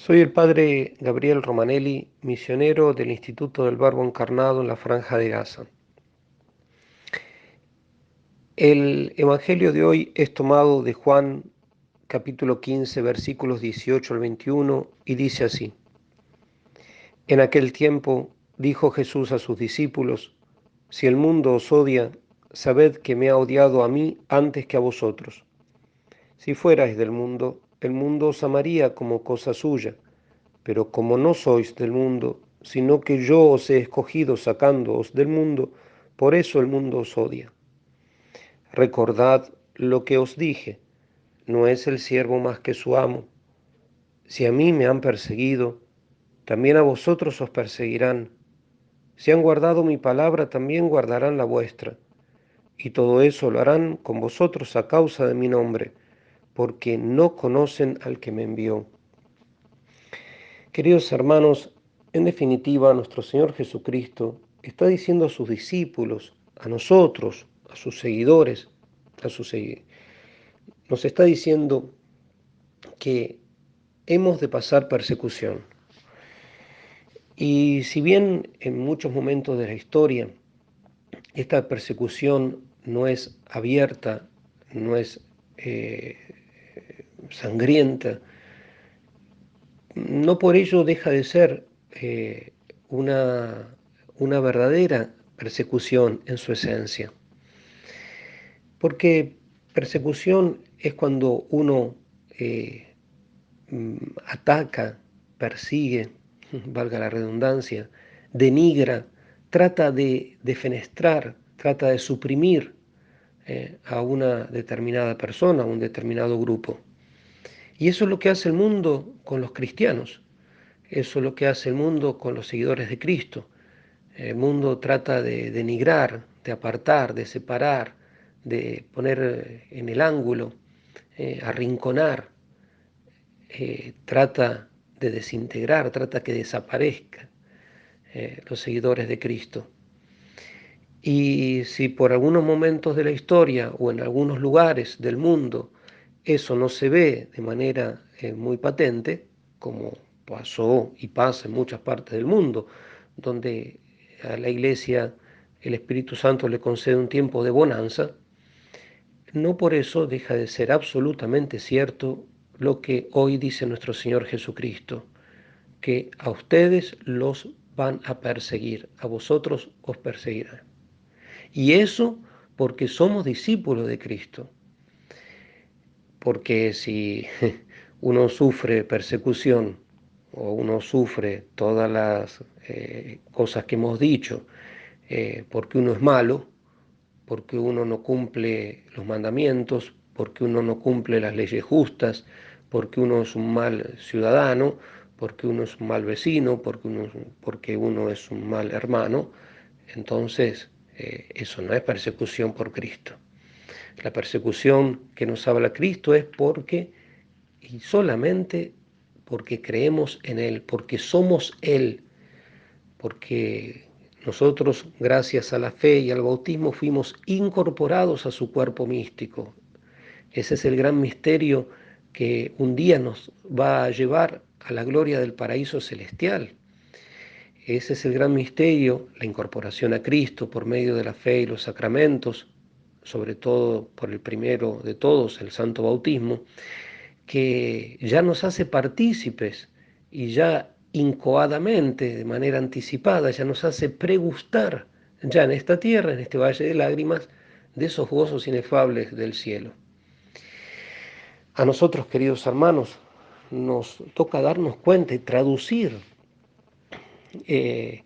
Soy el padre Gabriel Romanelli, misionero del Instituto del Verbo Encarnado en la Franja de Gaza. El Evangelio de hoy es tomado de Juan capítulo 15, versículos 18 al 21, y dice así: En aquel tiempo dijo Jesús a sus discípulos: Si el mundo os odia, sabed que me ha odiado a mí antes que a vosotros. Si fuerais del mundo, el mundo os amaría como cosa suya. Pero como no sois del mundo, sino que yo os he escogido sacándoos del mundo, por eso el mundo os odia. Recordad lo que os dije: no es el siervo más que su amo. Si a mí me han perseguido, también a vosotros os perseguirán. Si han guardado mi palabra, también guardarán la vuestra. Y todo eso lo harán con vosotros a causa de mi nombre, porque no conocen al que me envió. Queridos hermanos, en definitiva, nuestro Señor Jesucristo está diciendo a sus discípulos, a nosotros, a sus seguidores, nos está diciendo que hemos de pasar persecución. Y si bien en muchos momentos de la historia esta persecución no es abierta, no es eh, sangrienta, no por ello deja de ser una, una verdadera persecución en su esencia. Porque persecución es cuando uno ataca, persigue, valga la redundancia, denigra, trata de defenestrar, trata de suprimir a una determinada persona, a un determinado grupo. Y eso es lo que hace el mundo con los cristianos. Eso es lo que hace el mundo con los seguidores de Cristo. El mundo trata de denigrar, de apartar, de separar, de poner en el ángulo, arrinconar, trata de desintegrar, trata que desaparezcan los seguidores de Cristo. Y si por algunos momentos de la historia o en algunos lugares del mundo eso no se ve de manera muy patente, como pasó y pasa en muchas partes del mundo, donde a la Iglesia el Espíritu Santo le concede un tiempo de bonanza, no por eso deja de ser absolutamente cierto lo que hoy dice nuestro Señor Jesucristo, que a ustedes los van a perseguir, a vosotros os perseguirán. Y eso porque somos discípulos de Cristo. Porque si uno sufre persecución o uno sufre todas las cosas que hemos dicho, porque uno es malo, porque uno no cumple los mandamientos, porque uno no cumple las leyes justas, porque uno es un mal ciudadano, porque uno es un mal vecino, porque uno es un mal hermano, entonces eso no es persecución por Cristo. La persecución que nos habla Cristo es porque y solamente porque creemos en Él, porque somos Él, porque nosotros, gracias a la fe y al bautismo, fuimos incorporados a su cuerpo místico. Ese es el gran misterio que un día nos va a llevar a la gloria del paraíso celestial. Ese es el gran misterio, la incorporación a Cristo por medio de la fe y los sacramentos, sobre todo por el primero de todos, el santo bautismo, que ya nos hace partícipes y ya incoadamente, de manera anticipada, ya nos hace pregustar ya en esta tierra, en este valle de lágrimas, de esos gozos inefables del cielo. A nosotros, queridos hermanos, nos toca darnos cuenta y traducir eh,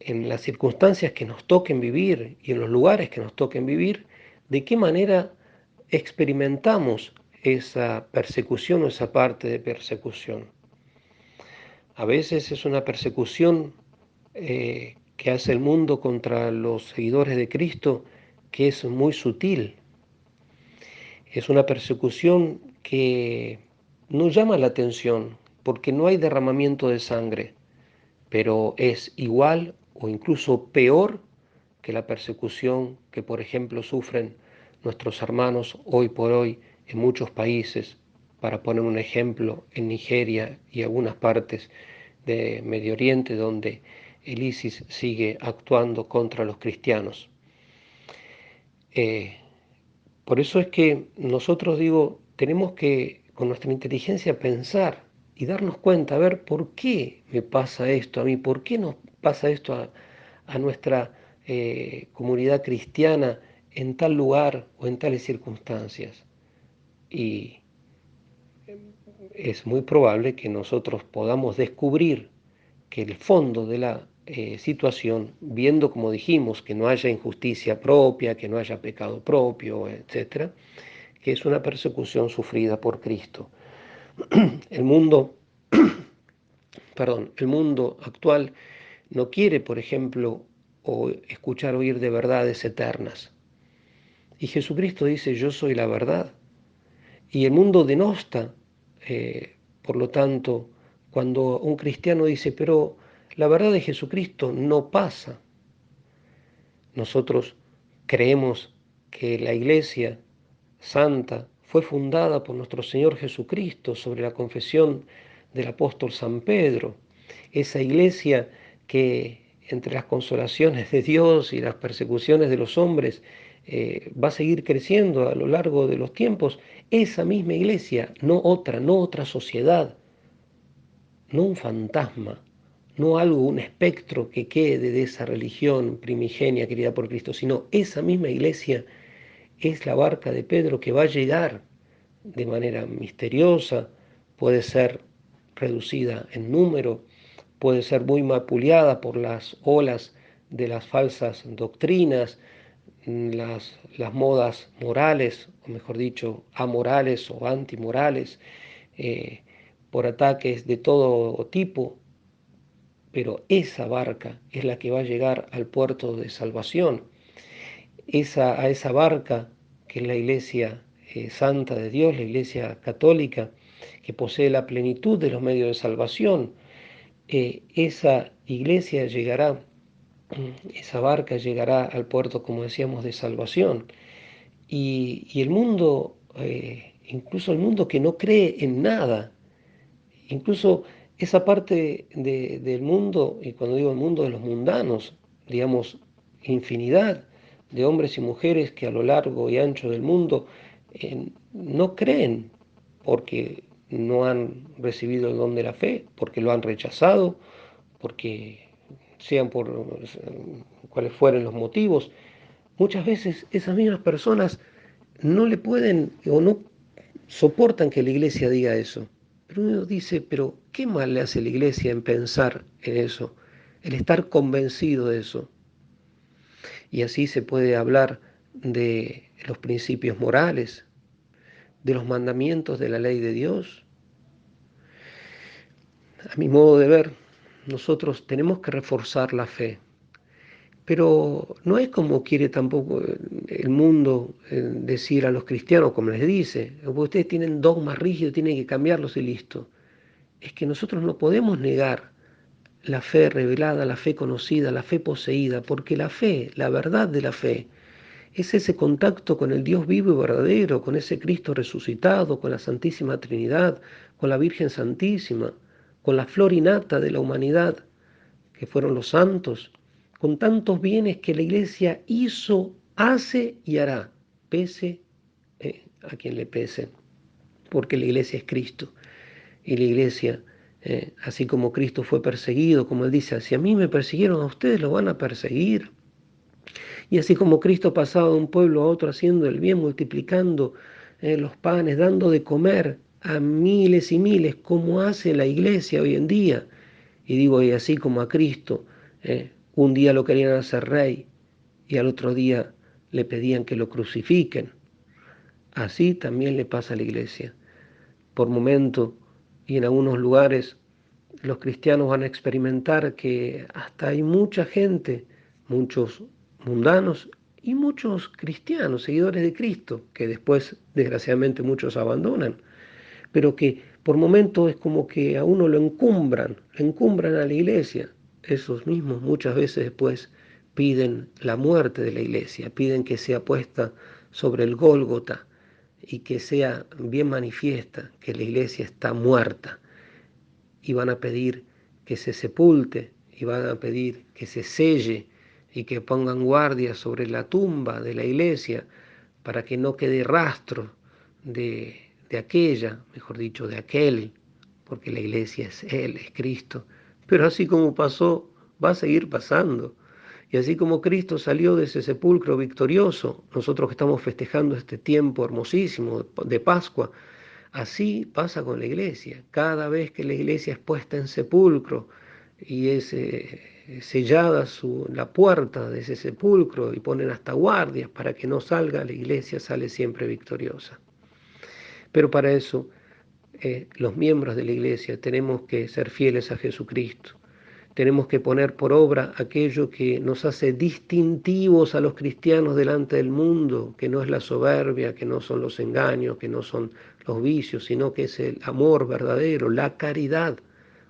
en las circunstancias que nos toquen vivir y en los lugares que nos toquen vivir, de qué manera experimentamos esa persecución o esa parte de persecución. A veces es una persecución que hace el mundo contra los seguidores de Cristo que es muy sutil. Es una persecución que no llama la atención porque no hay derramamiento de sangre, pero es igual o incluso peor que la persecución que, por ejemplo, sufren nuestros hermanos hoy por hoy en muchos países, para poner un ejemplo, en Nigeria y algunas partes de Medio Oriente, donde el ISIS sigue actuando contra los cristianos. Eh, por eso es que nosotros, digo, tenemos que con nuestra inteligencia pensar y darnos cuenta, a ver, ¿por qué me pasa esto a mí? ¿Por qué nos pasa esto a nuestra comunidad cristiana en tal lugar o en tales circunstancias? Y es muy probable que nosotros podamos descubrir que el fondo de la situación, viendo como dijimos, que no haya injusticia propia, que no haya pecado propio, etcétera, que es una persecución sufrida por Cristo. El mundo, el mundo actual no quiere, por ejemplo, escuchar oír de verdades eternas. Y Jesucristo dice, yo soy la verdad. Y el mundo denosta, por lo tanto, cuando un cristiano dice, pero la verdad de Jesucristo no pasa. Nosotros creemos que la Iglesia Santa fue fundada por nuestro Señor Jesucristo sobre la confesión del apóstol San Pedro. Esa Iglesia que entre las consolaciones de Dios y las persecuciones de los hombres va a seguir creciendo a lo largo de los tiempos. Esa misma Iglesia, no otra sociedad, no un fantasma, no algo, un espectro que quede de esa religión primigenia querida por Cristo, sino esa misma Iglesia es la barca de Pedro que va a llegar de manera misteriosa, puede ser reducida en número, puede ser muy mapuleada por las olas de las falsas doctrinas, las modas morales, o mejor dicho, amorales o antimorales, por ataques de todo tipo, pero esa barca es la que va a llegar al puerto de salvación. A esa barca, que es la Iglesia Santa de Dios, la Iglesia Católica, que posee la plenitud de los medios de salvación, esa iglesia llegará, esa barca llegará al puerto, como decíamos, de salvación. Y el mundo, incluso el mundo que no cree en nada, incluso esa parte del mundo, y cuando digo el mundo de los mundanos, digamos, infinidad de hombres y mujeres que a lo largo y ancho del mundo no creen porque no han recibido el don de la fe, porque lo han rechazado, porque sean por cuáles fueren los motivos. Muchas veces esas mismas personas no le pueden o no soportan que la iglesia diga eso. Pero uno dice, pero ¿qué mal le hace la iglesia en pensar en eso? El estar convencido de eso. Y así se puede hablar de los principios morales, de los mandamientos de la ley de Dios. A mi modo de ver, nosotros tenemos que reforzar la fe. Pero no es como quiere tampoco el mundo decir a los cristianos, como les dice, ustedes tienen dogmas rígidos, tienen que cambiarlos y listo. Es que nosotros no podemos negar la fe revelada, la fe conocida, la fe poseída, porque la fe, la verdad de la fe, es ese contacto con el Dios vivo y verdadero, con ese Cristo resucitado, con la Santísima Trinidad, con la Virgen Santísima, con la flor innata de la humanidad, que fueron los santos, con tantos bienes que la Iglesia hizo, hace y hará, pese a quien le pese, porque la Iglesia es Cristo. Y la Iglesia, así como Cristo fue perseguido, como Él dice, si a mí me persiguieron, a ustedes lo van a perseguir. Y así como Cristo pasaba de un pueblo a otro haciendo el bien, multiplicando los panes, dando de comer a miles y miles, como hace la Iglesia hoy en día. Y digo, y así como a Cristo, un día lo querían hacer rey y al otro día le pedían que lo crucifiquen. Así también le pasa a la Iglesia. Por momento y en algunos lugares los cristianos van a experimentar que hasta hay mucha gente, muchos mundanos y muchos cristianos, seguidores de Cristo, que después desgraciadamente muchos abandonan, pero que por momentos es como que a uno lo encumbran a la iglesia. Esos mismos muchas veces después piden la muerte de la iglesia, piden que sea puesta sobre el Gólgota, y que sea bien manifiesta que la iglesia está muerta, y van a pedir que se sepulte, y van a pedir que se selle y que pongan guardia sobre la tumba de la iglesia para que no quede rastro de aquella, mejor dicho, de aquel, porque la iglesia es Él, es Cristo. Pero así como pasó, va a seguir pasando. Y así como Cristo salió de ese sepulcro victorioso, nosotros que estamos festejando este tiempo hermosísimo de Pascua, así pasa con la iglesia. Cada vez que la iglesia es puesta en sepulcro y es sellada la puerta de ese sepulcro y ponen hasta guardias para que no salga, la iglesia sale siempre victoriosa. Pero para eso, los miembros de la iglesia tenemos que ser fieles a Jesucristo. Tenemos que poner por obra aquello que nos hace distintivos a los cristianos delante del mundo, que no es la soberbia, que no son los engaños, que no son los vicios, sino que es el amor verdadero, la caridad,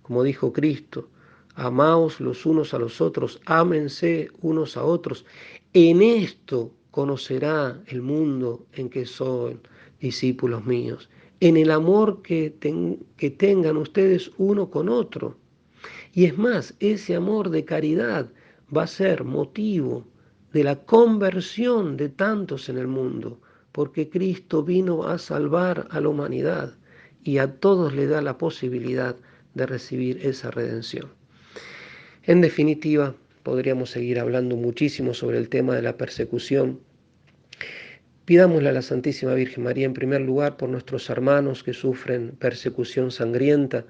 como dijo Cristo. Amaos los unos a los otros, ámense unos a otros. En esto conocerá el mundo en que son discípulos míos, en el amor que tengan ustedes uno con otro. Y es más, ese amor de caridad va a ser motivo de la conversión de tantos en el mundo, porque Cristo vino a salvar a la humanidad y a todos le da la posibilidad de recibir esa redención. En definitiva, podríamos seguir hablando muchísimo sobre el tema de la persecución. Pidámosle a la Santísima Virgen María en primer lugar por nuestros hermanos que sufren persecución sangrienta,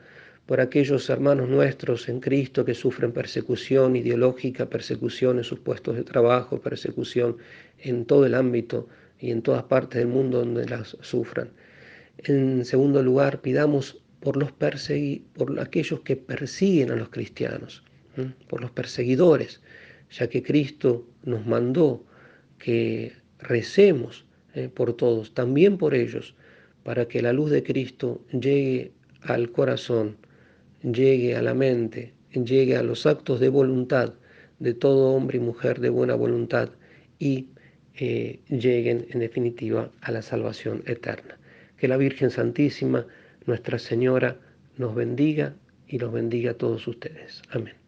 por aquellos hermanos nuestros en Cristo que sufren persecución ideológica, persecución en sus puestos de trabajo, persecución en todo el ámbito y en todas partes del mundo donde las sufran. En segundo lugar, pidamos por aquellos que persiguen a los cristianos, por los perseguidores, ya que Cristo nos mandó que recemos por todos, también por ellos, para que la luz de Cristo llegue al corazón, llegue a la mente, llegue a los actos de voluntad de todo hombre y mujer de buena voluntad y lleguen en definitiva a la salvación eterna. Que la Virgen Santísima, Nuestra Señora, nos bendiga y los bendiga a todos ustedes. Amén.